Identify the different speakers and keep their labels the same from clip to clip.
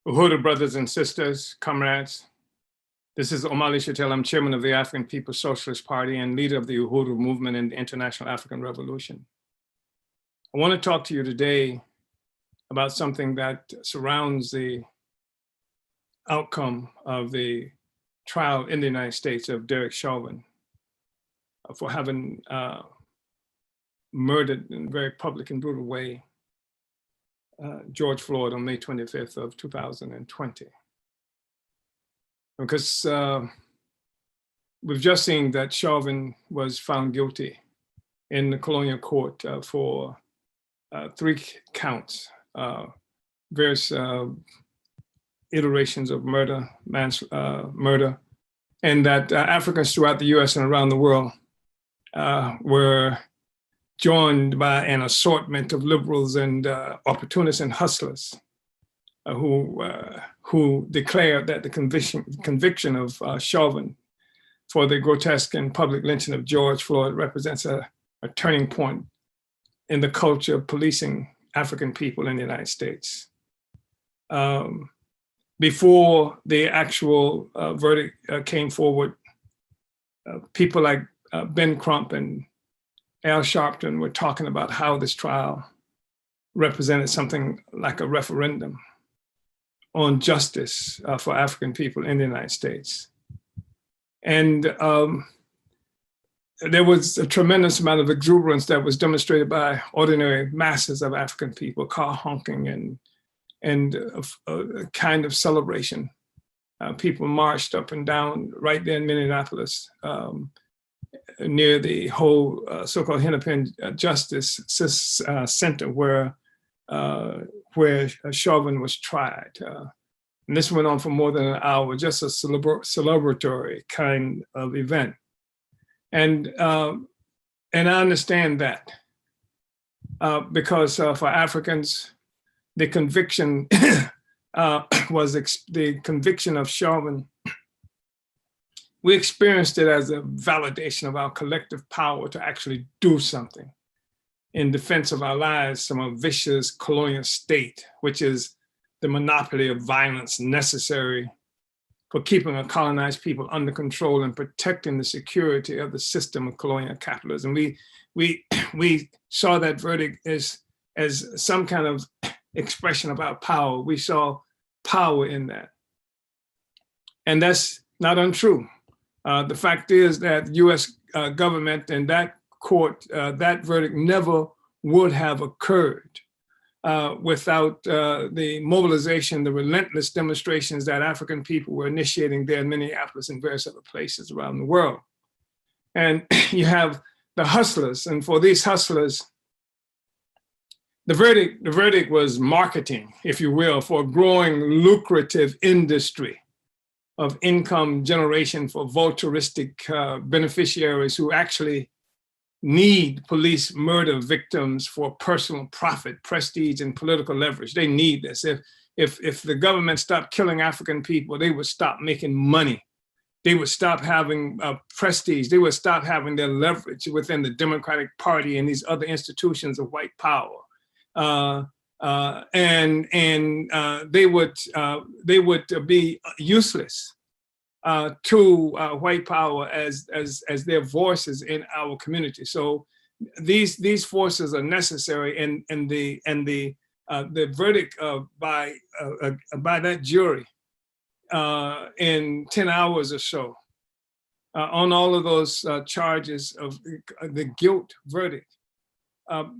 Speaker 1: Uhuru brothers and sisters, comrades. This is Omali Shatel. I'm chairman of the African People's Socialist Party and leader of the Uhuru movement in the International African Revolution. I want to talk to you today about something that surrounds the outcome of the trial in the United States of Derek Chauvin for having murdered in a very public and brutal way George Floyd on May 25th of 2020. Because we've just seen that Chauvin was found guilty in the colonial court for 3 counts, various iterations of murder, murder, and that Africans throughout the US and around the world were joined by an assortment of liberals and opportunists and hustlers who declared that the conviction of Chauvin for the grotesque and public lynching of George Floyd represents a turning point in the culture of policing African people in the United States. Before the actual verdict came forward, people like Ben Crump and Al Sharpton were talking about how this trial represented something like a referendum on justice for African people in the United States. And there was a tremendous amount of exuberance that was demonstrated by ordinary masses of African people, car honking and a kind of celebration. People marched up and down right there in Minneapolis, near the whole so-called Hennepin Justice Center where Chauvin was tried. And this went on for more than an hour, just a celebratory kind of event. And I understand that because for Africans, the conviction was the conviction of Chauvin. We experienced it as a validation of our collective power to actually do something in defense of our lives from a vicious colonial state, which is the monopoly of violence necessary for keeping a colonized people under control and protecting the security of the system of colonial capitalism. We saw that verdict as some kind of expression of our power. We saw power in that. And that's not untrue. The fact is that US government and that court, that verdict never would have occurred without the mobilization, the relentless demonstrations that African people were initiating there in Minneapolis and various other places around the world. And you have the hustlers, and for these hustlers, the verdict was marketing, if you will, for a growing lucrative industry of income generation for vulturistic beneficiaries who actually need police murder victims for personal profit, prestige, and political leverage. They need this. If the government stopped killing African people, they would stop making money. They would stop having prestige. They would stop having their leverage within the Democratic Party and these other institutions of white power. And they would be useless to white power as their voices in our community. So these forces are necessary, and the verdict by that jury in 10 hours or so on all of those charges of the guilt verdict.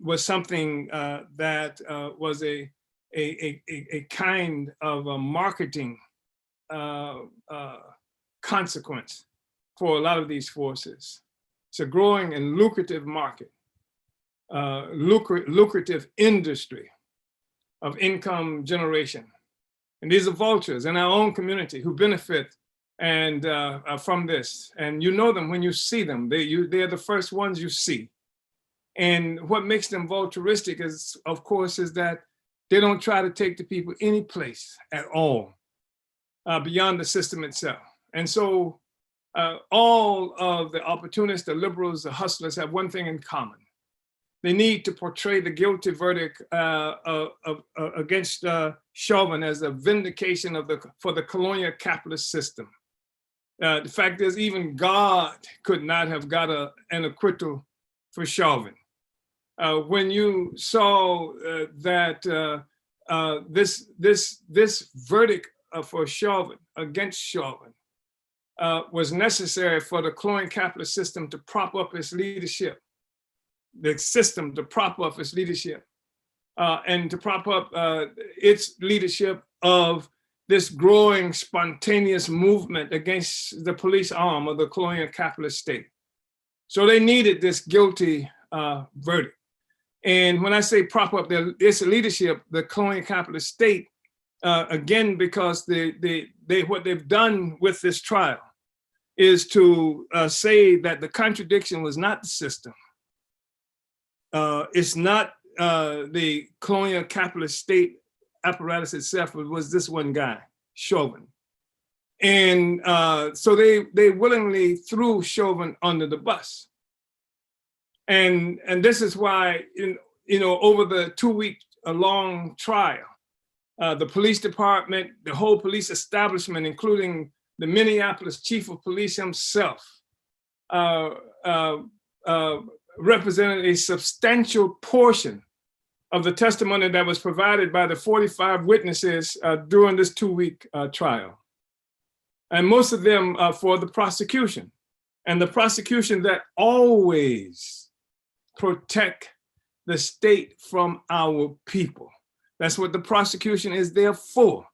Speaker 1: Was something that was a kind of a marketing consequence for a lot of these forces. It's a growing and lucrative market, lucrative industry of income generation. And these are vultures in our own community who benefit and from this. And you know them when you see them. They're the first ones you see. And what makes them vulturistic is, of course, is that they don't try to take the people any place at all beyond the system itself. And so all of the opportunists, the liberals, the hustlers have one thing in common. They need to portray the guilty verdict against Chauvin as a vindication for the colonial capitalist system. The fact is, even God could not have got an acquittal for Chauvin. When you saw that this verdict for Chauvin, against Chauvin, was necessary for the colonial capitalist system to prop up its leadership, and to prop up its leadership of this growing spontaneous movement against the police arm of the colonial capitalist state. So they needed this guilty verdict. And when I say prop up its leadership, the colonial capitalist state, again, because what they've done with this trial is to say that the contradiction was not the system. It's not the colonial capitalist state apparatus itself, it was this one guy, Chauvin. And so they willingly threw Chauvin under the bus. And this is why, over the 2-week long trial, the police department, the whole police establishment, including the Minneapolis chief of police himself, represented a substantial portion of the testimony that was provided by the 45 witnesses during this 2-week trial. And most of them for the prosecution. And the prosecution that always protect the state from our people. That's what the prosecution is there for.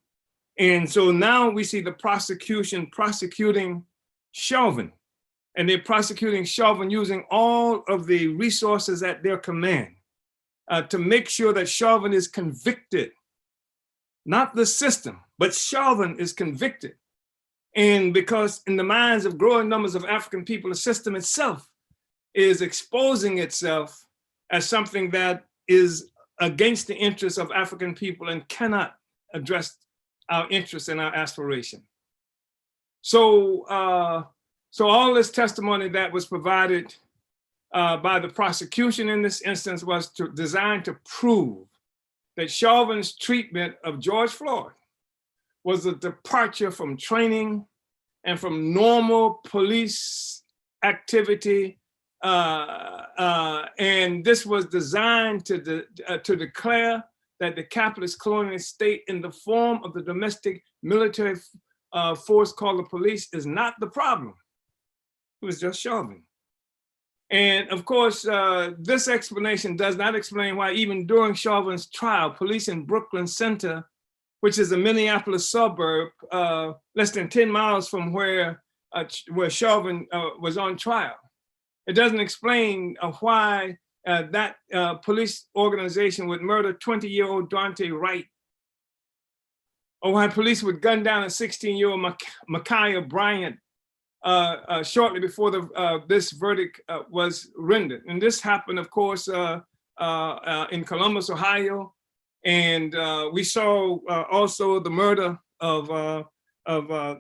Speaker 1: And so now we see the prosecution prosecuting Chauvin. And they're prosecuting Chauvin using all of the resources at their command to make sure that Chauvin is convicted. Not the system, but Chauvin is convicted. And because in the minds of growing numbers of African people, the system itself is exposing itself as something that is against the interests of African people and cannot address our interests and our aspiration. So all this testimony that was provided by the prosecution in this instance was designed to prove that Chauvin's treatment of George Floyd was a departure from training and from normal police activity. And this was designed to declare that the capitalist colonial state in the form of the domestic military force called the police is not the problem. It was just Chauvin. And of course, this explanation does not explain why even during Chauvin's trial, police in Brooklyn Center, which is a Minneapolis suburb, less than 10 miles from where Chauvin was on trial. It doesn't explain why that police organization would murder 20-year-old Daunte Wright, or why police would gun down a 16-year-old Ma'Khia Bryant shortly before this verdict was rendered. And this happened, of course, in Columbus, Ohio. And we saw also the murder of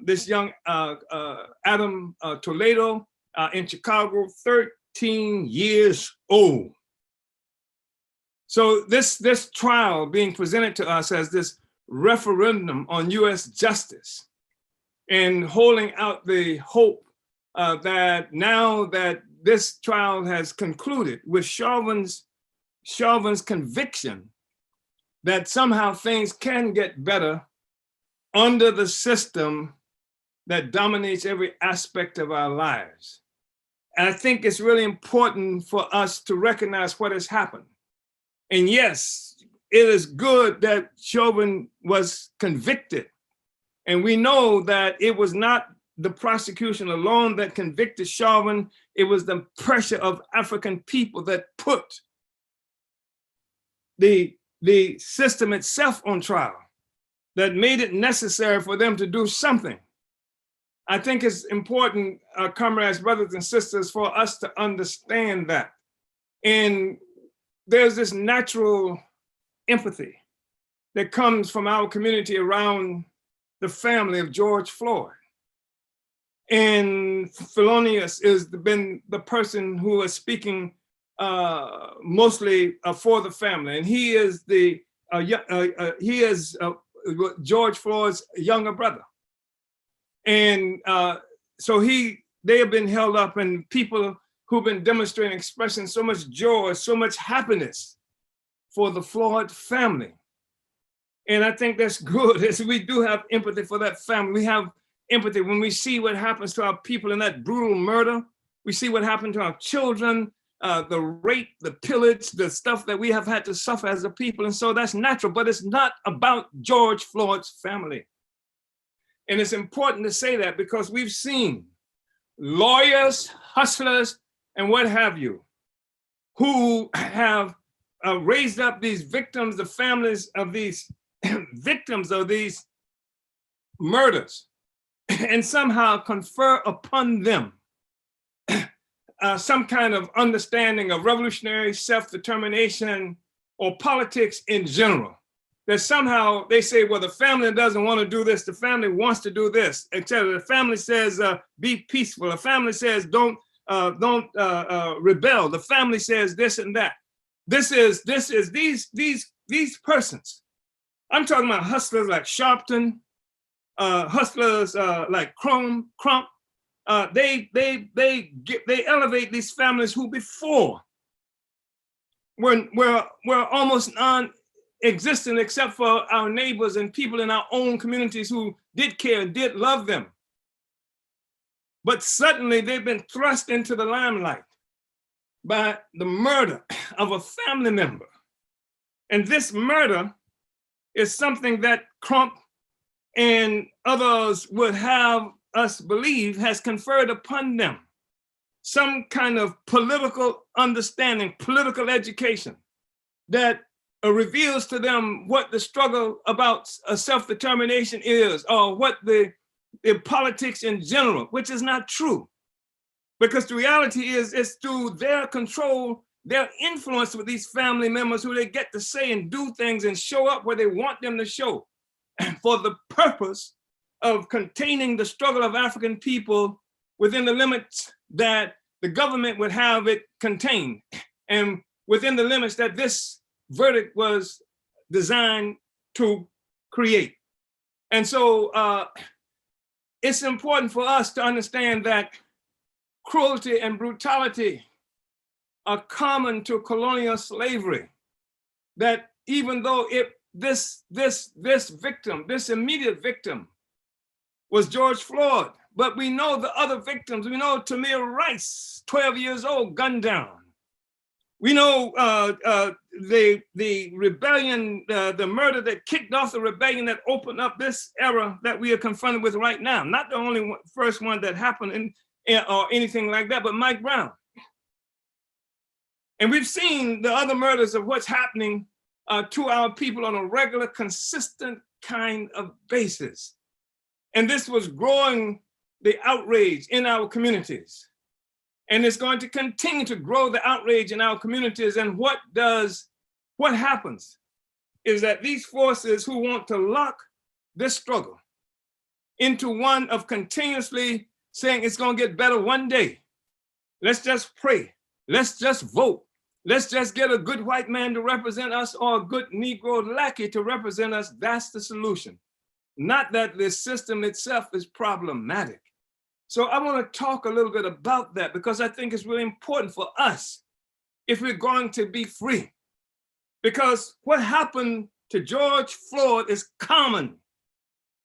Speaker 1: this young Adam Toledo in Chicago, 13 years old. So this trial being presented to us as this referendum on US justice, and holding out the hope that now that this trial has concluded with Chauvin's conviction, that somehow things can get better under the system that dominates every aspect of our lives. And I think it's really important for us to recognize what has happened. And yes, it is good that Chauvin was convicted. And we know that it was not the prosecution alone that convicted Chauvin, it was the pressure of African people that put the system itself on trial, that made it necessary for them to do something. I think it's important, comrades, brothers and sisters, for us to understand that. And there's this natural empathy that comes from our community around the family of George Floyd. And Thelonious has been the person who is speaking mostly for the family, and he is George Floyd's younger brother, and so they have been held up, and people who've been demonstrating, expressing so much joy, so much happiness for the Floyd family. And I think that's good. We do have empathy for that family. We have empathy when we see what happens to our people in that brutal murder. We see what happened to our children, the rape, the pillage, the stuff that we have had to suffer as a people. And so that's natural, but it's not about George Floyd's family. And it's important to say that because we've seen lawyers, hustlers, and what have you, who have raised up these victims, the families of these victims of these murders, and somehow confer upon them some kind of understanding of revolutionary self-determination or politics in general. That somehow they say, well, the family doesn't want to do this, the family wants to do this, etc. The family says, be peaceful. The family says, don't rebel. The family says this and that. This is these persons. I'm talking about hustlers like Sharpton, hustlers like Crump. They elevate these families who before were almost non-existent, except for our neighbors and people in our own communities who did care and did love them. But suddenly they've been thrust into the limelight by the murder of a family member. And this murder is something that Crump and others would have us believe has conferred upon them some kind of political understanding, political education that reveals to them what the struggle about self-determination is, or what the politics in general, which is not true. Because the reality is, it's through their control, their influence with these family members who they get to say and do things and show up where they want them to show for the purpose of containing the struggle of African people within the limits that the government would have it contained, and within the limits that this verdict was designed to create. And so it's important for us to understand that cruelty and brutality are common to colonial slavery. That even though this victim, this immediate victim, was George Floyd, but we know the other victims. We know Tamir Rice, 12 years old, gunned down. We know the rebellion, the murder that kicked off the rebellion that opened up this era that we are confronted with right now. Not the only first one that happened or anything like that, but Mike Brown. And we've seen the other murders of what's happening to our people on a regular, consistent kind of basis. And this was growing the outrage in our communities. And it's going to continue to grow the outrage in our communities. And what happens is that these forces who want to lock this struggle into one of continuously saying it's going to get better one day. Let's just pray. Let's just vote. Let's just get a good white man to represent us or a good Negro lackey to represent us. That's the solution. Not that the system itself is problematic. So I want to talk a little bit about that because I think it's really important for us if we're going to be free. Because what happened to George Floyd is common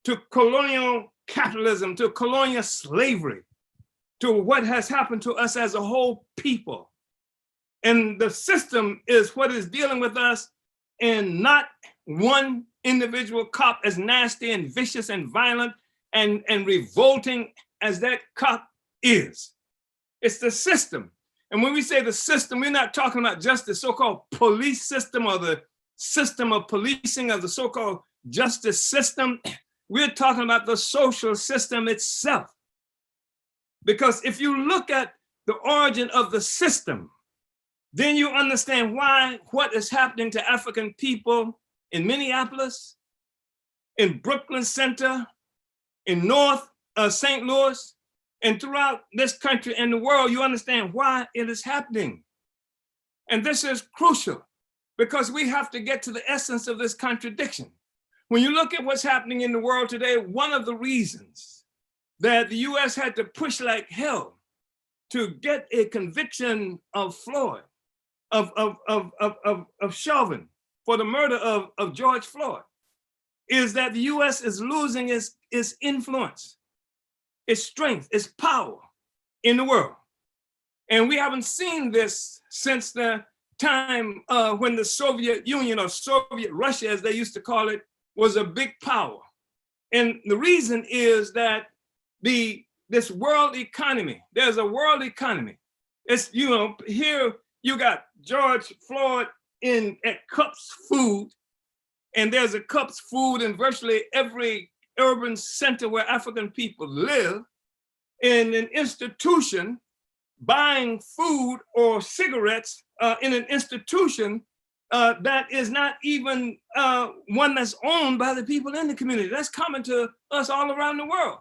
Speaker 1: to colonial capitalism, to colonial slavery, to what has happened to us as a whole people. And the system is what is dealing with us, and not one individual cop as nasty and vicious and violent and revolting as that cop is. It's the system. And when we say the system, we're not talking about just the so-called police system or the system of policing of the so-called justice system. We're talking about the social system itself. Because if you look at the origin of the system, then you understand why what is happening to African people in Minneapolis, in Brooklyn Center, in North St. Louis, and throughout this country and the world. You understand why it is happening. And this is crucial because we have to get to the essence of this contradiction. When you look at what's happening in the world today, one of the reasons that the US had to push like hell to get a conviction of Floyd, of Chauvin for the murder of George Floyd, is that the US is losing its influence, its strength, its power in the world. And we haven't seen this since the time when the Soviet Union, or Soviet Russia, as they used to call it, was a big power. And the reason is that this world economy, there's a world economy. It's, here you got George Floyd at Cups Food, and there's a Cups Food in virtually every urban center where African people live, in an institution buying food or cigarettes in an institution that is not even one that's owned by the people in the community. That's common to us all around the world.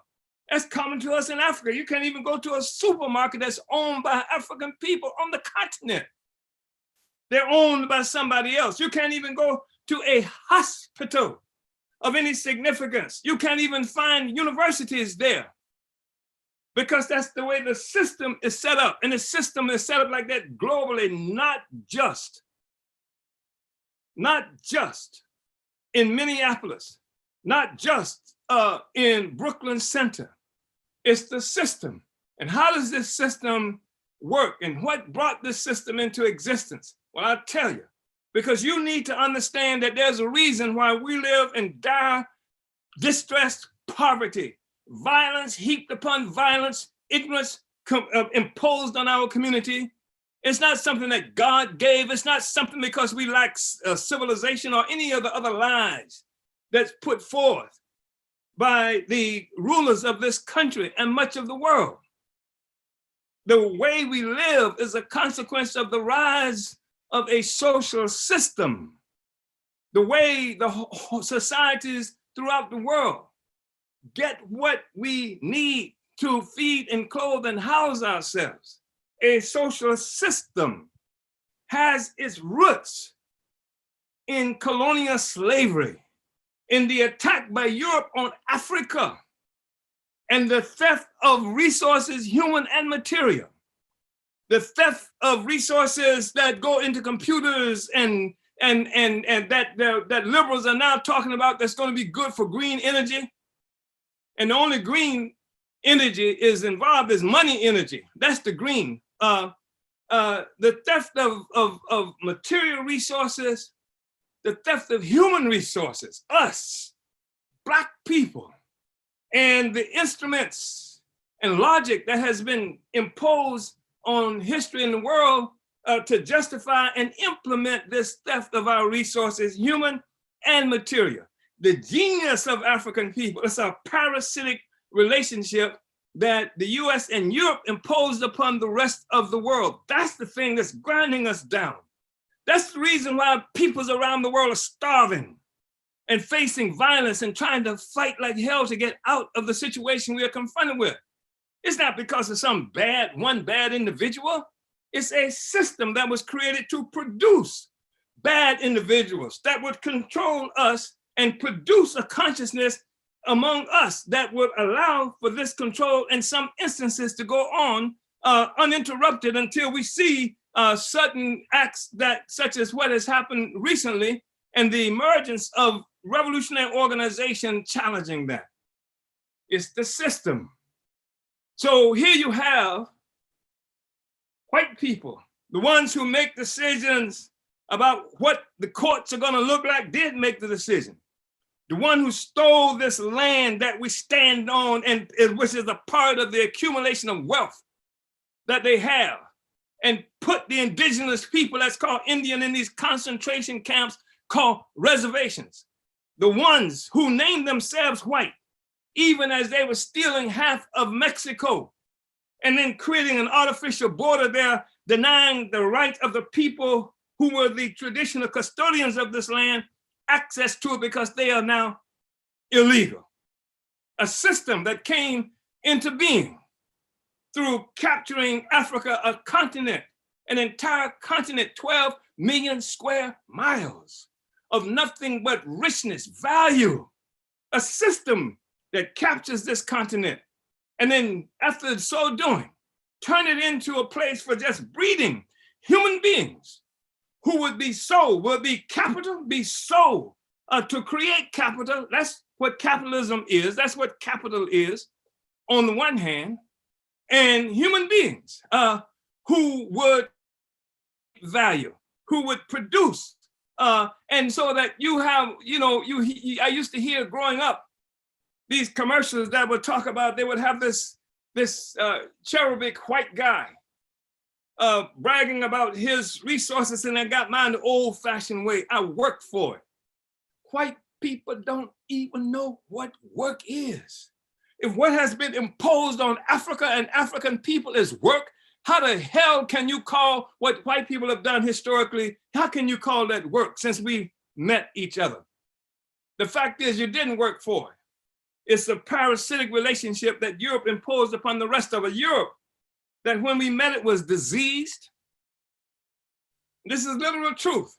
Speaker 1: That's common to us in Africa. You can't even go to a supermarket that's owned by African people on the continent. They're owned by somebody else. You can't even go to a hospital of any significance. You can't even find universities there, because that's the way the system is set up. And the system is set up like that globally, not just in Minneapolis, not just in Brooklyn Center. It's the system. And how does this system work? And what brought this system into existence? Well, I'll tell you, because you need to understand that there's a reason why we live in dire, distressed poverty, violence heaped upon violence, ignorance imposed on our community. It's not something that God gave. It's not something because we lack civilization or any of the other lies that's put forth by the rulers of this country and much of the world. The way we live is a consequence of the rise of a social system. The way the societies throughout the world get what we need to feed and clothe and house ourselves. A social system has its roots in colonial slavery, in the attack by Europe on Africa, and the theft of resources, human and material. The theft of resources that go into computers and that liberals are now talking about, that's going to be good for green energy. And the only green energy is involved is money energy. That's the green. The theft of material resources, the theft of human resources, us, Black people, and the instruments and logic that has been imposed on history in the world to justify and implement this theft of our resources, human and material. The genius of African people is a parasitic relationship that the US and Europe imposed upon the rest of the world. That's the thing that's grinding us down. That's the reason why peoples around the world are starving and facing violence and trying to fight like hell to get out of the situation we are confronted with. It's not because of one bad individual. It's a system that was created to produce bad individuals that would control us and produce a consciousness among us that would allow for this control in some instances to go on uninterrupted until we see certain acts such as what has happened recently and the emergence of revolutionary organization challenging that. It's the system. So here you have white people, the ones who make decisions about what the courts are going to look like, did make the decision. The one who stole this land that we stand on, and which is a part of the accumulation of wealth that they have, and put the indigenous people, that's called Indian, in these concentration camps called reservations. The ones who named themselves white, even as they were stealing half of Mexico, and then creating an artificial border there, denying the right of the people who were the traditional custodians of this land access to it because they are now illegal. A system that came into being through capturing Africa, a continent an entire continent, 12 million square miles of nothing but richness, value, a system that captures this continent. And then after so doing, turn it into a place for just breeding human beings who would be sold, would be capital, be sold to create capital. That's what capitalism is. That's what capital is on the one hand, and human beings who would value, who would produce. And so that you have, I used to hear growing up, these commercials that would talk about, they would have this cherubic white guy bragging about his resources, and I got mine the old fashioned way. I worked for it. White people don't even know what work is. If what has been imposed on Africa and African people is work, how the hell can you call what white people have done historically, how can you call that work since we met each other? The fact is you didn't work for it. It's a parasitic relationship that Europe imposed upon the rest of Europe, that when we met it was diseased. This is literal truth.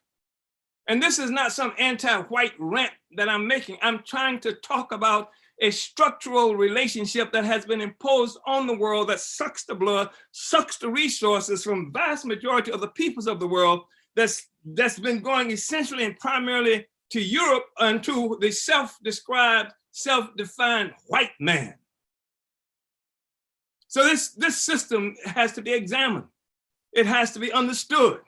Speaker 1: And this is not some anti-white rant that I'm making. I'm trying to talk about a structural relationship that has been imposed on the world that sucks the blood, sucks the resources from vast majority of the peoples of the world, that's been going essentially and primarily to Europe and to the self-described, self-defined white man. So this system has to be examined. It has to be understood,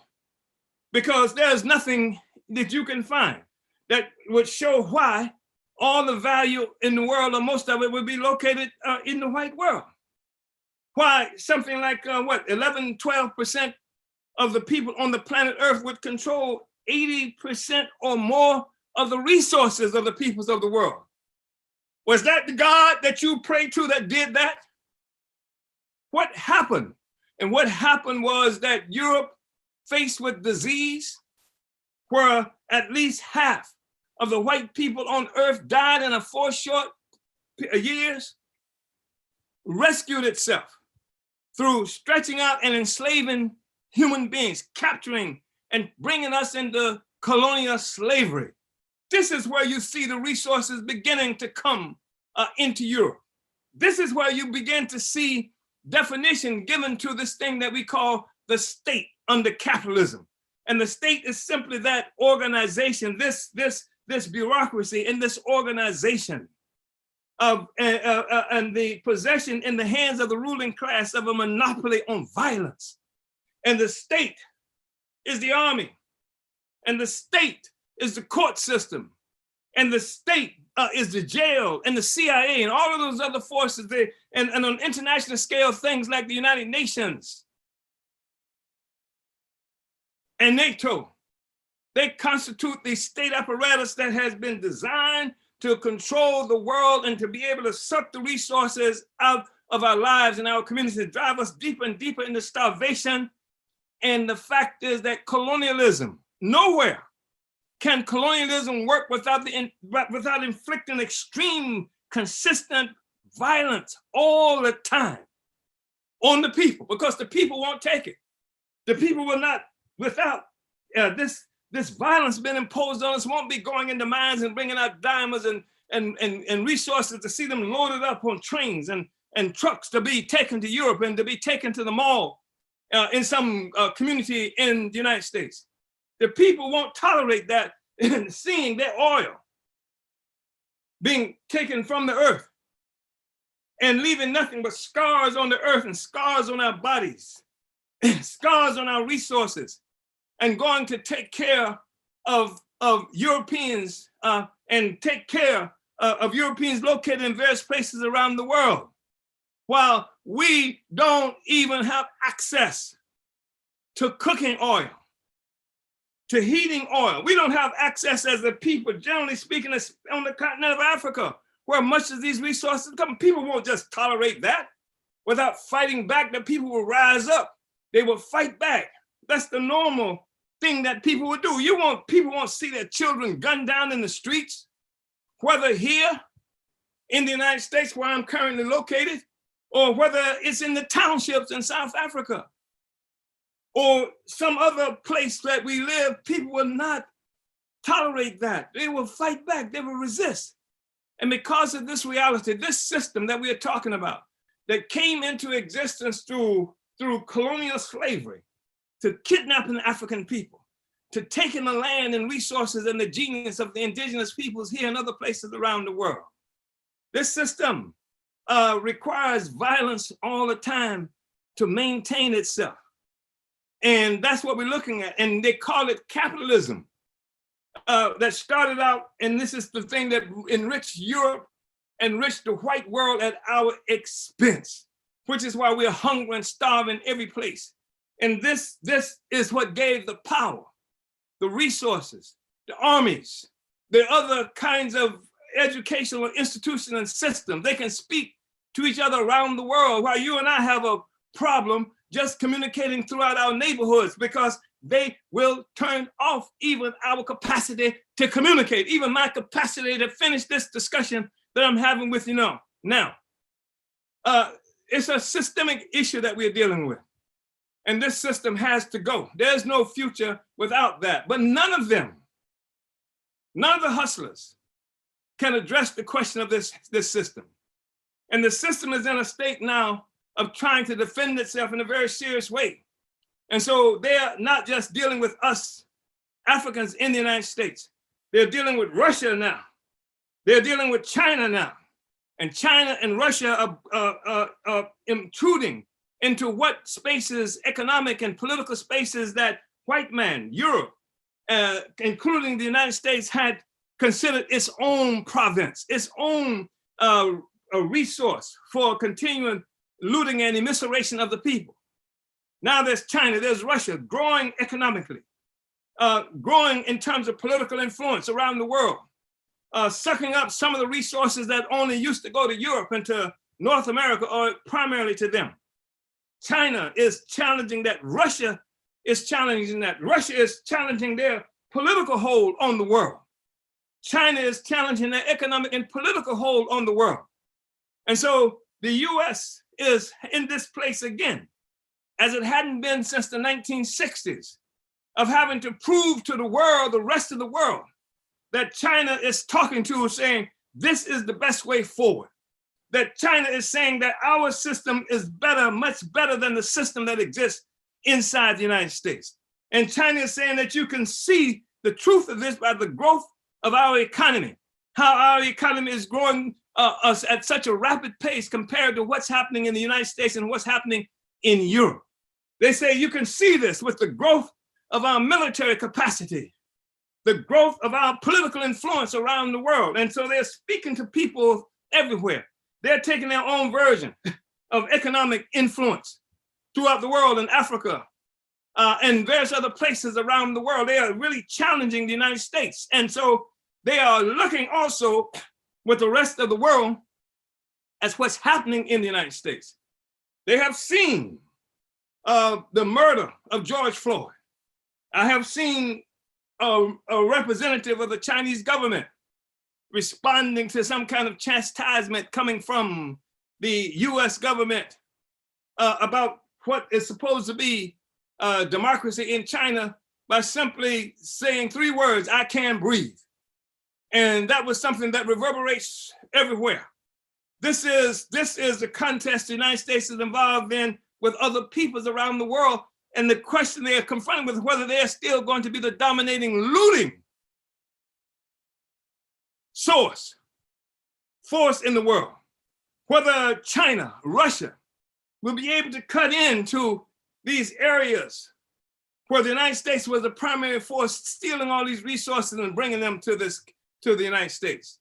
Speaker 1: because there's nothing that you can find that would show why all the value in the world, or most of it, would be located in the white world. Why something like 11-12% of the people on the planet Earth would control 80% or more of the resources of the peoples of the world. Was that the God that you prayed to that did that? What happened? And what happened was that Europe, faced with disease, where at least half of the white people on Earth died in a 4 short years, rescued itself through stretching out and enslaving human beings, capturing and bringing us into colonial slavery. This is where you see the resources beginning to come into Europe. This is where you begin to see definition given to this thing that we call the state under capitalism. And the state is simply that organization, this bureaucracy and this organization of and the possession in the hands of the ruling class of a monopoly on violence. And the state is the army, and the state is the court system, and the state is the jail and the CIA and all of those other forces, and on international scale, things like the United Nations and NATO. They constitute the state apparatus that has been designed to control the world and to be able to suck the resources out of our lives and our communities, to drive us deeper and deeper into starvation. And the fact is that colonialism, nowhere can colonialism work without inflicting extreme, consistent violence all the time on the people, because the people won't take it. The people will not, without this violence being imposed on us, won't be going into mines and bringing out diamonds and resources to see them loaded up on trains and trucks to be taken to Europe and to be taken to the mall in some community in the United States. The people won't tolerate that, seeing their oil being taken from the earth and leaving nothing but scars on the earth and scars on our bodies, scars on our resources, and going to take care of Europeans and take care of Europeans located in various places around the world, while we don't even have access to cooking oil, to heating oil. We don't have access as a people, generally speaking, on the continent of Africa, where much of these resources come. People won't just tolerate that. Without fighting back, the people will rise up. They will fight back. That's the normal thing that people would do. People won't see their children gunned down in the streets, whether here in the United States, where I'm currently located, or whether it's in the townships in South Africa, or some other place that we live, people will not tolerate that. They will fight back, they will resist. And because of this reality, this system that we are talking about, that came into existence through colonial slavery, to kidnapping African people, to taking the land and resources and the genius of the indigenous peoples here and other places around the world. This system requires violence all the time to maintain itself. And that's what we're looking at. And they call it capitalism. That started out, and this is the thing that enriched Europe, enriched the white world at our expense, which is why we're hungry and starving every place. And this is what gave the power, the resources, the armies, the other kinds of educational institutions and systems. They can speak to each other around the world, while you and I have a problem just communicating throughout our neighborhoods, because they will turn off even our capacity to communicate, even my capacity to finish this discussion that I'm having with you now. Now, it's a systemic issue that we're dealing with. And this system has to go. There's no future without that. But none of them, none of the hustlers can address the question of this system. And the system is in a state now of trying to defend itself in a very serious way. And so they're not just dealing with us Africans in the United States. They're dealing with Russia now. They're dealing with China now. And China and Russia are intruding into what spaces, economic and political spaces, that white man, Europe, including the United States, had considered its own province, its own a resource for continuing looting and immiseration of the people. Now there's China, there's Russia, growing economically, growing in terms of political influence around the world, sucking up some of the resources that only used to go to Europe and to North America, or primarily to them. China is challenging that. Russia is challenging that. Russia is challenging their political hold on the world. China is challenging their economic and political hold on the world. And so the US is in this place again, as it hadn't been since the 1960s, of having to prove to the world, the rest of the world, that China is talking to, saying, this is the best way forward. That China is saying that our system is better, much better than the system that exists inside the United States. And China is saying that you can see the truth of this by the growth of our economy, how our economy is growing at such a rapid pace compared to what's happening in the United States and what's happening in Europe. They say you can see this with the growth of our military capacity, the growth of our political influence around the world. And so they're speaking to people everywhere. They're taking their own version of economic influence throughout the world, in Africa and various other places around the world. They are really challenging the United States. And so they are looking also with the rest of the world as what's happening in the United States. They have seen the murder of George Floyd. I have seen a representative of the Chinese government responding to some kind of chastisement coming from the US government about what is supposed to be democracy in China, by simply saying 3 words: I can't breathe. And that was something that reverberates everywhere. This is the contest the United States is involved in with other peoples around the world. And the question they are confronted with, whether they're still going to be the dominating, looting force in the world. Whether China, Russia will be able to cut into these areas where the United States was the primary force, stealing all these resources and bringing them to the United States.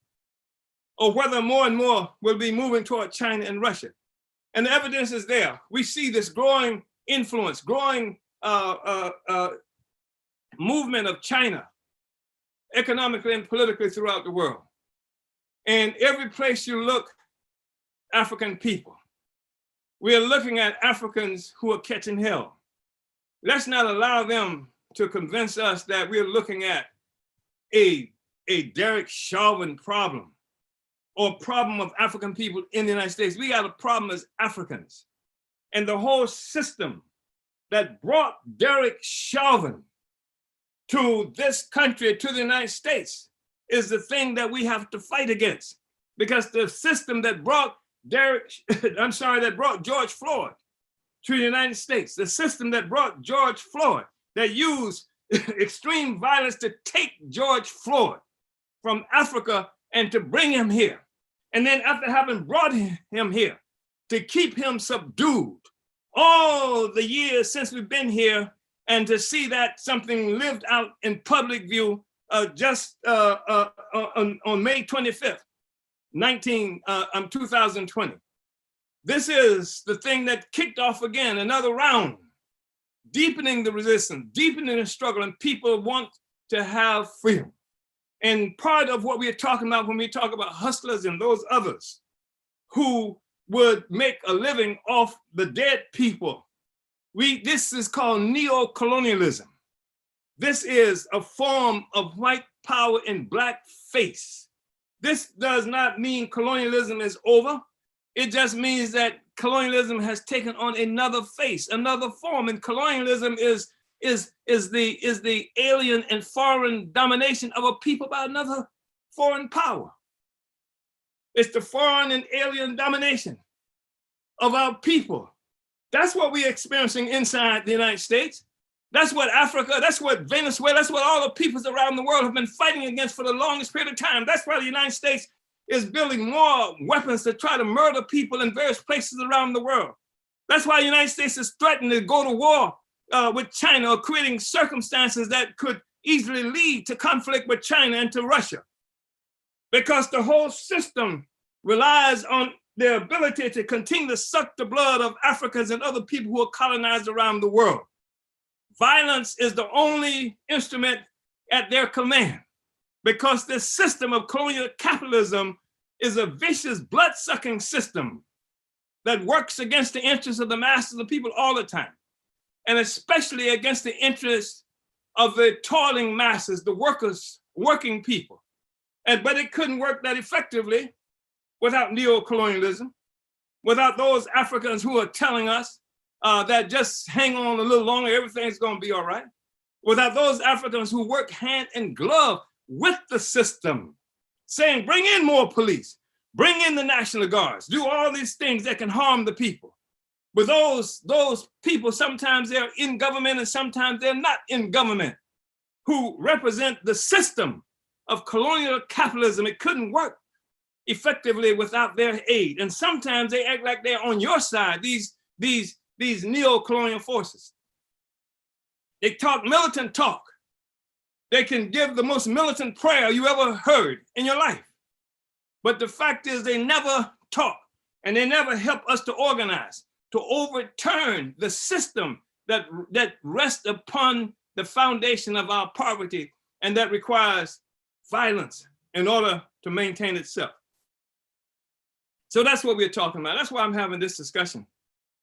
Speaker 1: Or whether more and more will be moving toward China and Russia. And the evidence is there. We see this growing influence, growing movement of China economically and politically throughout the world. And every place you look, African people. We are looking at Africans who are catching hell. Let's not allow them to convince us that we're looking at a Derek Chauvin problem or problem of African people in the United States. We got a problem as Africans. And the whole system that brought Derek Chauvin to this country, to the United States, is the thing that we have to fight against. Because the system that brought that brought George Floyd to the United States, the system that brought George Floyd, that used extreme violence to take George Floyd from Africa and to bring him here. And then after having brought him here, to keep him subdued all the years since we've been here, and to see that something lived out in public view just on May 25th, 2020. This is the thing that kicked off again another round, deepening the resistance, deepening the struggle, and people want to have freedom. And part of what we're talking about when we talk about hustlers and those others who would make a living off the dead people, this is called neo-colonialism. This is a form of white power in black face. This does not mean colonialism is over. It just means that colonialism has taken on another face, another form, and colonialism is the alien and foreign domination of a people by another foreign power. It's the foreign and alien domination of our people. That's what we're experiencing inside the United States. That's what Africa, that's what Venezuela, that's what all the peoples around the world have been fighting against for the longest period of time. That's why the United States is building more weapons to try to murder people in various places around the world. That's why the United States is threatening to go to war with China, or creating circumstances that could easily lead to conflict with China and to Russia. Because the whole system relies on their ability to continue to suck the blood of Africans and other people who are colonized around the world. Violence is the only instrument at their command, because this system of colonial capitalism is a vicious, blood-sucking system that works against the interests of the masses of the people all the time, and especially against the interests of the toiling masses, the workers, working people. But it couldn't work that effectively without neo-colonialism, without those Africans who are telling us that just hang on a little longer, everything's gonna be all right. Without those Africans who work hand in glove with the system, saying, bring in more police, bring in the National Guards, do all these things that can harm the people. But those people, sometimes they're in government and sometimes they're not in government, who represent the system of colonial capitalism. It couldn't work effectively without their aid. And sometimes they act like they're on your side, these neo-colonial forces. They talk militant talk. They can give the most militant prayer you ever heard in your life. But the fact is they never talk, and they never help us to organize, to overturn the system that rests upon the foundation of our poverty, and that requires violence in order to maintain itself. So that's what we're talking about. That's why I'm having this discussion.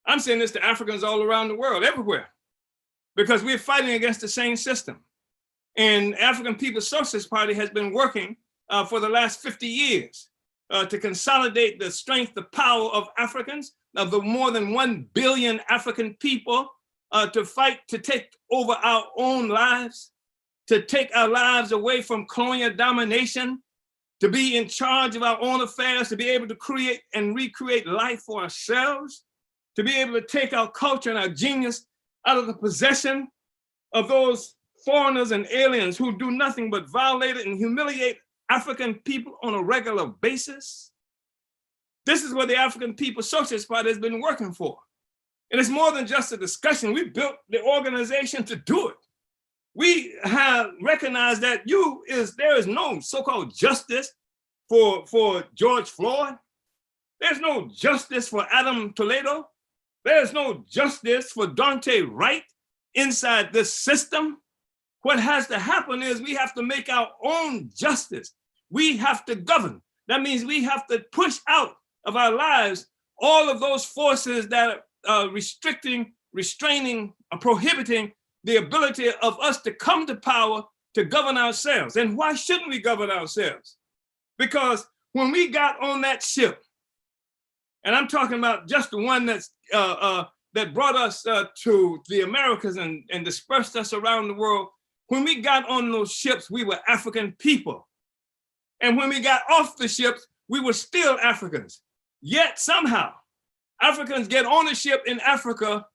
Speaker 1: I'm saying this to Africans all around the world, everywhere, because we're fighting against the same system. And African People's Socialist Party has been working for the last 50 years to consolidate the strength, the power of Africans, of the more than 1 billion African people, to fight to take over our own lives, to take our lives away from colonial domination, to be in charge of our own affairs, to be able to create and recreate life for ourselves, to be able to take our culture and our genius out of the possession of those foreigners and aliens who do nothing but violate it and humiliate African people on a regular basis. This is what the African People's Socialist Party has been working for. And it's more than just a discussion. We built the organization to do it. We have recognized that there is no so-called justice for George Floyd. There's no justice for Adam Toledo. There's no justice for Dante Wright inside this system. What has to happen is we have to make our own justice. We have to govern. That means we have to push out of our lives all of those forces that are restricting, restraining, or prohibiting the ability of us to come to power to govern ourselves. And why shouldn't we govern ourselves? Because when we got on that ship, and I'm talking about just the one that's that brought us to the Americas and dispersed us around the world, when we got on those ships, we were African people. And when we got off the ships, we were still Africans. Yet somehow, Africans get on a ship in Africa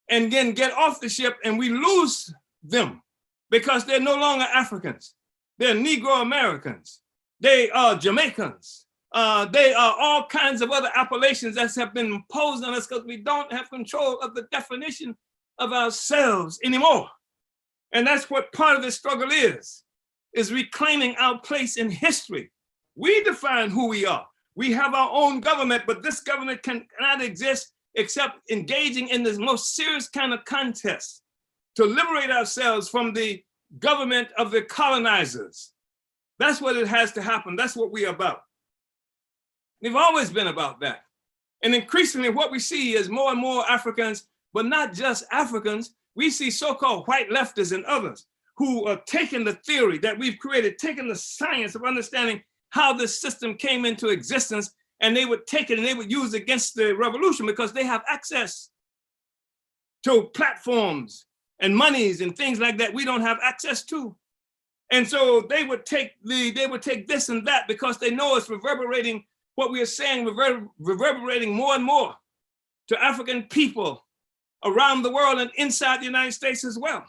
Speaker 1: and then get off the ship, and we lose them because they're no longer Africans. They're Negro Americans. They are Jamaicans. They are all kinds of other appellations that have been imposed on us because we don't have control of the definition of ourselves anymore. And that's what part of the struggle is reclaiming our place in history. We define who we are. We have our own government, but this government cannot exist except engaging in this most serious kind of contest to liberate ourselves from the government of the colonizers. That's what it has to happen. That's what we're about. We've always been about that. And increasingly what we see is more and more Africans, but not just Africans. We see so-called white leftists and others who are taking the theory that we've created, taking the science of understanding how this system came into existence, and they would take it and they would use it against the revolution because they have access to platforms and monies and things like that we don't have access to. And so they would take this and that because they know it's reverberating, what we are saying, reverberating more and more to African people around the world and inside the United States as well.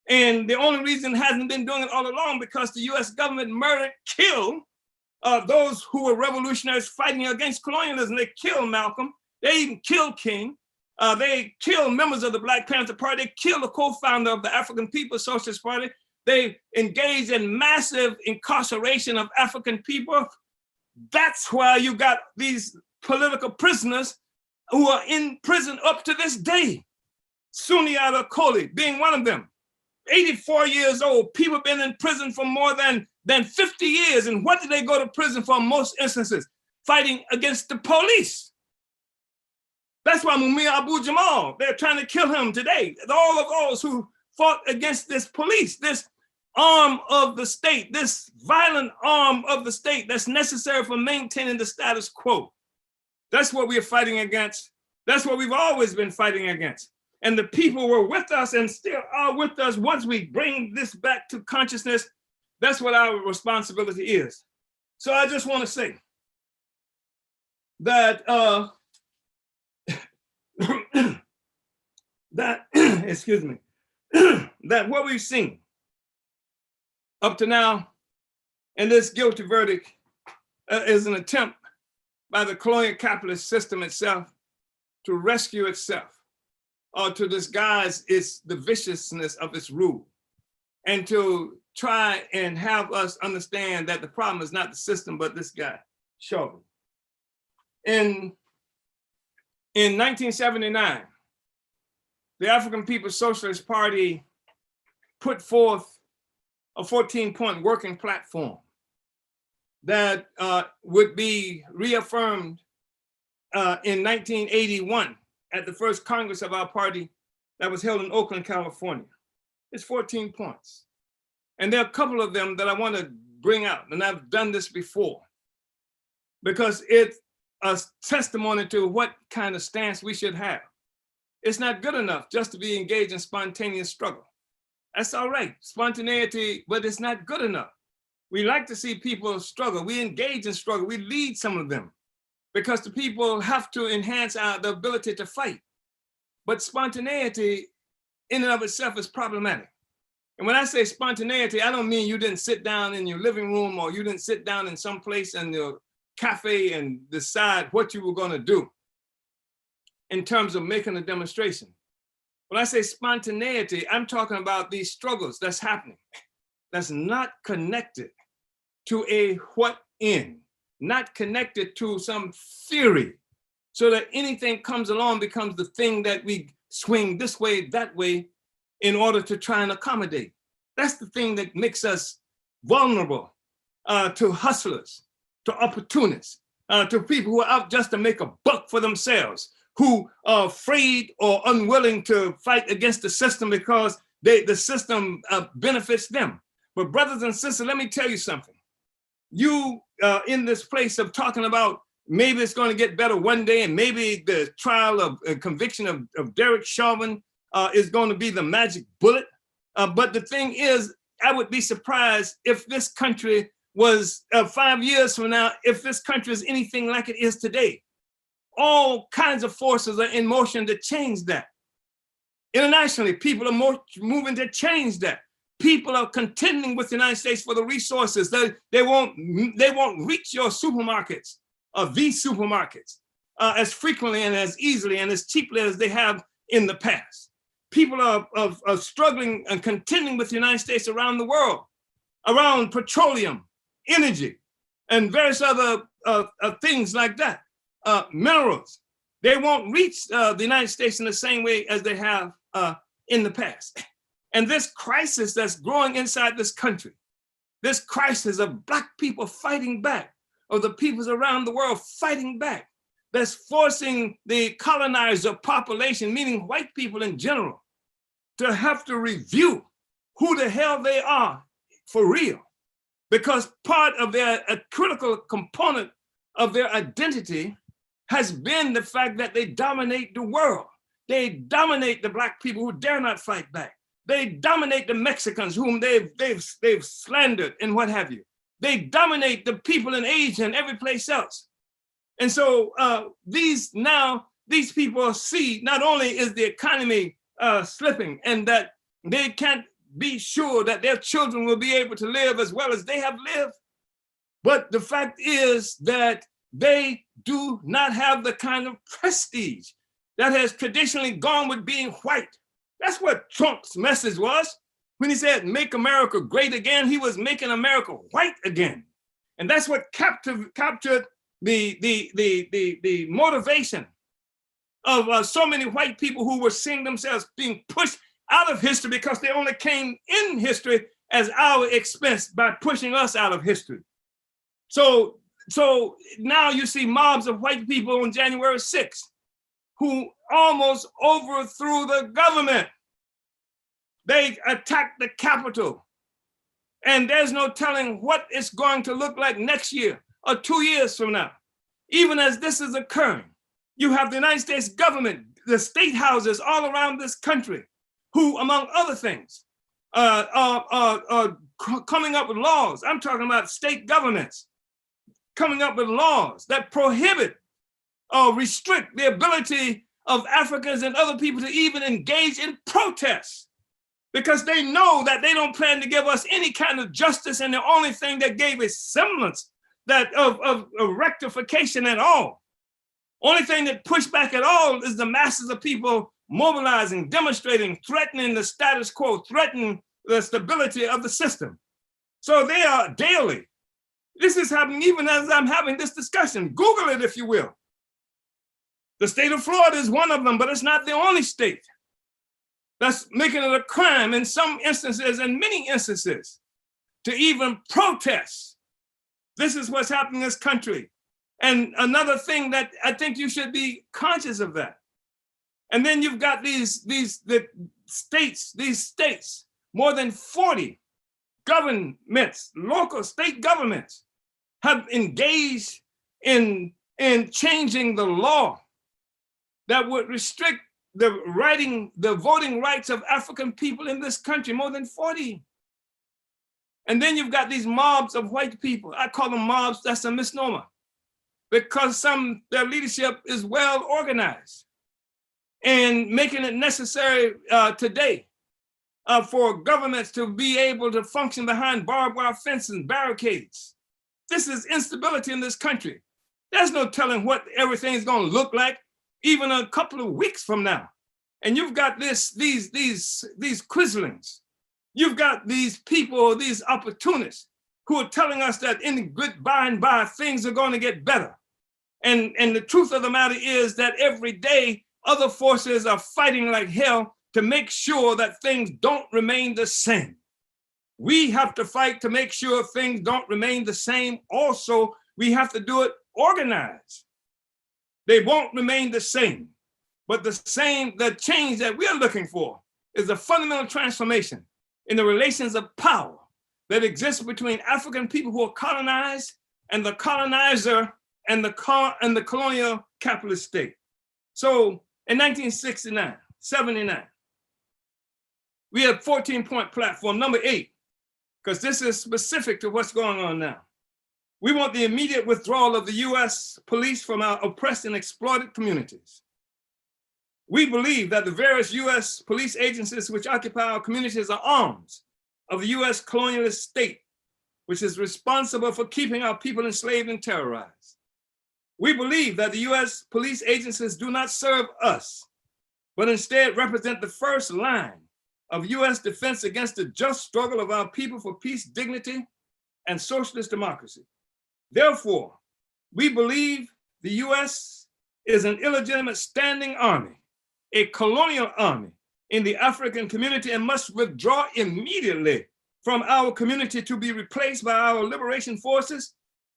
Speaker 1: And the only reason it hasn't been doing it all along because the US government murdered, killed those who were revolutionaries fighting against colonialism. They killed Malcolm, they even killed King, they killed members of the Black Panther Party, they killed the co-founder of the African People's Socialist Party. They engaged in massive incarceration of African people. That's why you got these political prisoners who are in prison up to this day. Sundiata Acoli being one of them. 84 years old, people been in prison for more than 50 years. And what did they go to prison for in most instances? Fighting against the police. That's why Mumia Abu Jamal, they're trying to kill him today. All of those who fought against this police, this arm of the state, this violent arm of the state that's necessary for maintaining the status quo. That's what we are fighting against. That's what we've always been fighting against. And the people were with us and still are with us. Once we bring this back to consciousness, that's what our responsibility is. So I just want to say that, excuse me, that what we've seen up to now in this guilty verdict is an attempt by the colonial capitalist system itself to rescue itself, or to disguise the viciousness of its rule, and to try and have us understand that the problem is not the system, but this guy, Chauvin. In 1979, the African People's Socialist Party put forth a 14-point working platform that would be reaffirmed in 1981 at the first Congress of our party that was held in Oakland, California. It's 14 points. And there are a couple of them that I want to bring out, and I've done this before, because it's a testimony to what kind of stance we should have. It's not good enough just to be engaged in spontaneous struggle. That's all right, spontaneity, but it's not good enough. We like to see people struggle. We engage in struggle. We lead some of them because the people have to enhance the ability to fight. But spontaneity in and of itself is problematic. And when I say spontaneity, I don't mean you didn't sit down in your living room or you didn't sit down in some place in your cafe and decide what you were going to do in terms of making a demonstration. When I say spontaneity, I'm talking about these struggles that's happening, that's not connected to a what in, not connected to some theory, so that anything comes along becomes the thing that we swing this way, that way, in order to try and accommodate. That's the thing that makes us vulnerable to hustlers, to opportunists, to people who are out just to make a buck for themselves, who are afraid or unwilling to fight against the system because the system benefits them. But brothers and sisters, let me tell you something. You in this place of talking about maybe it's going to get better one day, and maybe the trial of conviction of Derek Chauvin is going to be the magic bullet. But the thing is, I would be surprised if this country was 5 years from now, if this country is anything like it is today. All kinds of forces are in motion to change that. Internationally, people are moving to change that. People are contending with the United States for the resources. They won't reach your supermarkets, these supermarkets, as frequently and as easily and as cheaply as they have in the past. People are struggling and contending with the United States around the world, around petroleum, energy, and various other things like that, minerals. They won't reach the United States in the same way as they have in the past. And this crisis that's growing inside this country, this crisis of Black people fighting back, of the peoples around the world fighting back, that's forcing the colonizer population, meaning white people in general, to have to review who the hell they are for real. Because part of a critical component of their identity has been the fact that they dominate the world. They dominate the Black people who dare not fight back. They dominate the Mexicans whom they've slandered and what have you. They dominate the people in Asia and every place else. And so these people see not only is the economy slipping and that they can't be sure that their children will be able to live as well as they have lived, but the fact is that they do not have the kind of prestige that has traditionally gone with being white. That's what Trump's message was. When he said, make America great again, he was making America white again. And that's what captured the motivation of so many white people who were seeing themselves being pushed out of history because they only came in history as our expense by pushing us out of history. So now you see mobs of white people on January 6th who almost overthrew the government. They attacked the Capitol. And there's no telling what it's going to look like next year or 2 years from now. Even as this is occurring, you have the United States government, the state houses all around this country, who, among other things, are coming up with laws. I'm talking about state governments coming up with laws that prohibit or restrict the ability of Africans and other people to even engage in protests, because they know that they don't plan to give us any kind of justice, and the only thing that gave a semblance that of rectification at all, only thing that pushed back at all is the masses of people mobilizing, demonstrating, threatening the status quo, threatening the stability of the system. So they are daily. This is happening even as I'm having this discussion. Google it, if you will. The state of Florida is one of them, but it's not the only state that's making it a crime in some instances and many instances to even protest. This is what's happening in this country. And another thing that I think you should be conscious of that. And then you've got these states, more than 40 governments, local state governments have engaged in changing the law that would restrict the voting rights of African people in this country, more than 40. And then you've got these mobs of white people. I call them mobs, that's a misnomer, because their leadership is well organized and making it necessary today for governments to be able to function behind barbed wire fences and barricades. This is instability in this country. There's no telling what everything's going to look like even a couple of weeks from now. And you've got these quislings. You've got these people, these opportunists who are telling us that in the good by and by, things are going to get better. And the truth of the matter is that every day, other forces are fighting like hell to make sure that things don't remain the same. We have to fight to make sure things don't remain the same. Also, we have to do it organized. They won't remain the same, but the change that we're looking for is a fundamental transformation in the relations of power that exists between African people who are colonized and the colonizer and the colonial capitalist state. So in 1969, 79, we had 14-point platform, number 8, because this is specific to what's going on now. We want the immediate withdrawal of the US police from our oppressed and exploited communities. We believe that the various US police agencies which occupy our communities are arms of the US colonialist state, which is responsible for keeping our people enslaved and terrorized. We believe that the US police agencies do not serve us, but instead represent the first line of US defense against the just struggle of our people for peace, dignity, and socialist democracy. Therefore, we believe the US is an illegitimate standing army, a colonial army in the African community, and must withdraw immediately from our community to be replaced by our liberation forces,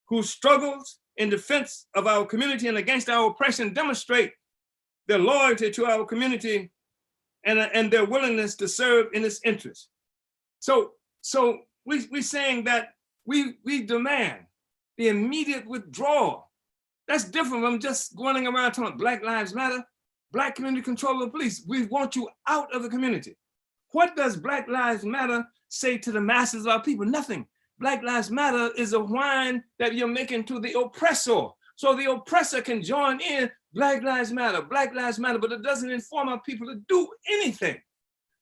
Speaker 1: whose struggles in defense of our community and against our oppression demonstrate their loyalty to our community and their willingness to serve in its interest. So we're saying that we demand the immediate withdrawal. That's different from just going around talking about Black Lives Matter, Black community control of the police. We want you out of the community. What does Black Lives Matter say to the masses of our people? Nothing. Black Lives Matter is a whine that you're making to the oppressor. So the oppressor can join in Black Lives Matter, but it doesn't inform our people to do anything.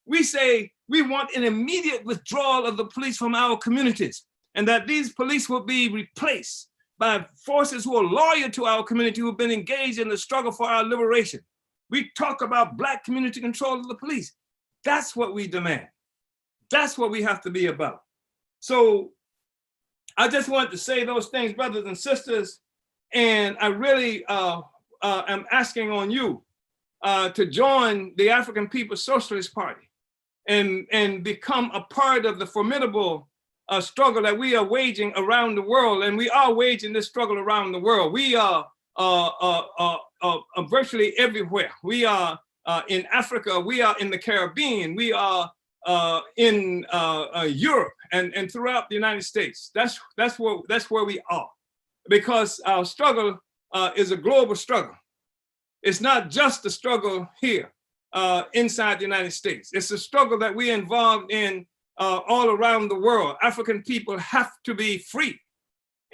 Speaker 1: We say we want an immediate withdrawal of the police from our communities, and that these police will be replaced by forces who are loyal to our community, who have been engaged in the struggle for our liberation. We talk about Black community control of the police. That's what we demand. That's what we have to be about. So I just wanted to say those things, brothers and sisters, and I really am asking on you to join the African People's Socialist Party and become a part of the formidable struggle that we are waging around the world. And we are waging this struggle around the world. We are virtually everywhere. We are in Africa, we are in the Caribbean, we are in Europe and throughout the United States. That's where we are, because our struggle is a global struggle. It's not just a struggle here inside the United States. It's a struggle that we're involved in all around the world. African people have to be free.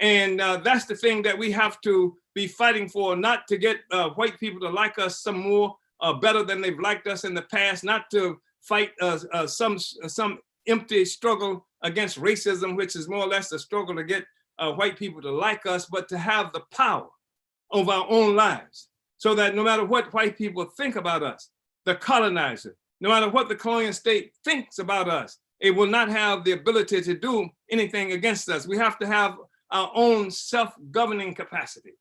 Speaker 1: And that's the thing that we have to be fighting for, not to get white people to like us some more, better than they've liked us in the past, not to fight some empty struggle against racism, which is more or less a struggle to get white people to like us, but to have the power of our own lives, so that no matter what white people think about us, the colonizer, no matter what the colonial state thinks about us, it will not have the ability to do anything against us. We have to have our own self-governing capacity.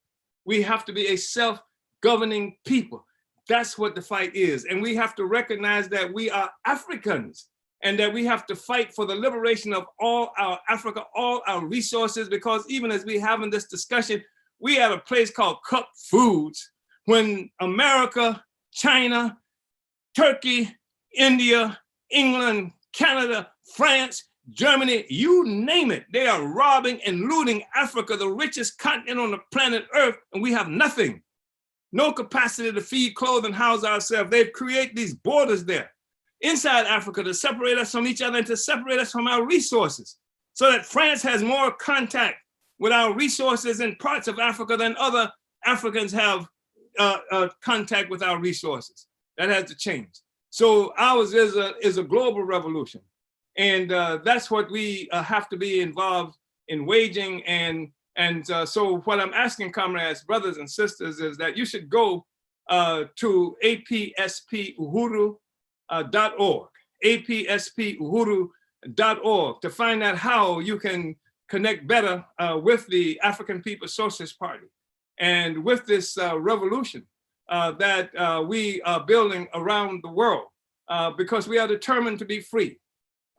Speaker 1: We have to be a self-governing people. That's what the fight is. And we have to recognize that we are Africans and that we have to fight for the liberation of all our Africa, all our resources, because even as we have in this discussion, we had a place called Cup Foods when America, China, Turkey, India, England, Canada, France, Germany, you name it, they are robbing and looting Africa, the richest continent on the planet Earth, and we have nothing. No capacity to feed, clothe, and house ourselves. They've created these borders there inside Africa to separate us from each other and to separate us from our resources, so that France has more contact with our resources in parts of Africa than other Africans have contact with our resources. That has to change. So ours is a global revolution. And that's what we have to be involved in waging. And so what I'm asking, comrades, brothers and sisters, is that you should go to apspuhuru.org, apspuhuru.org, to find out how you can connect better with the African People's Socialist Party and with this revolution that we are building around the world, because we are determined to be free.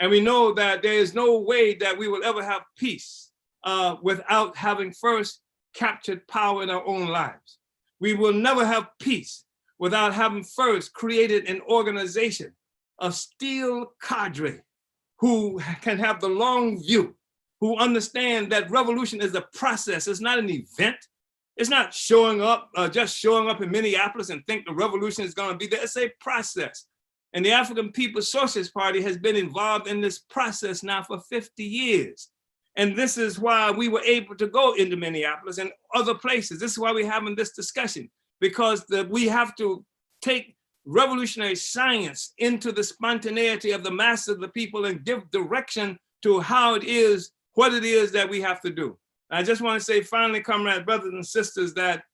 Speaker 1: And we know that there is no way that we will ever have peace without having first captured power in our own lives. We will never have peace without having first created an organization, a steel cadre who can have the long view, who understand that revolution is a process, it's not an event. It's not showing up, just showing up in Minneapolis and think the revolution is going to be there. It's a process. And the African People's Socialist Party has been involved in this process now for 50 years. And this is why we were able to go into Minneapolis and other places. This is why we're having this discussion, because we have to take revolutionary science into the spontaneity of the masses of the people and give direction to how it is, what it is that we have to do. I just want to say finally, comrades, brothers and sisters, that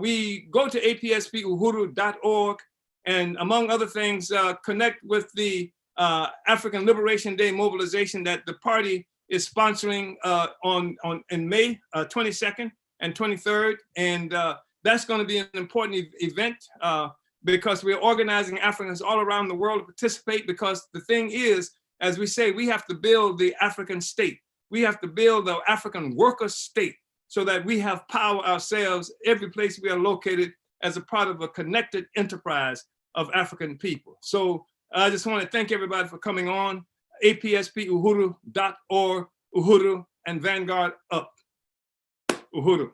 Speaker 1: we go to apspuhuru.org and among other things, connect with the African Liberation Day mobilization that the party is sponsoring in May 22nd and 23rd. And that's going to be an important event because we're organizing Africans all around the world to participate, because the thing is, as we say, we have to build the African state. We have to build the African worker state so that we have power ourselves every place we are located as a part of a connected enterprise of African people. So I just want to thank everybody for coming on. apspuhuru.org, Uhuru and Vanguard up. Uhuru.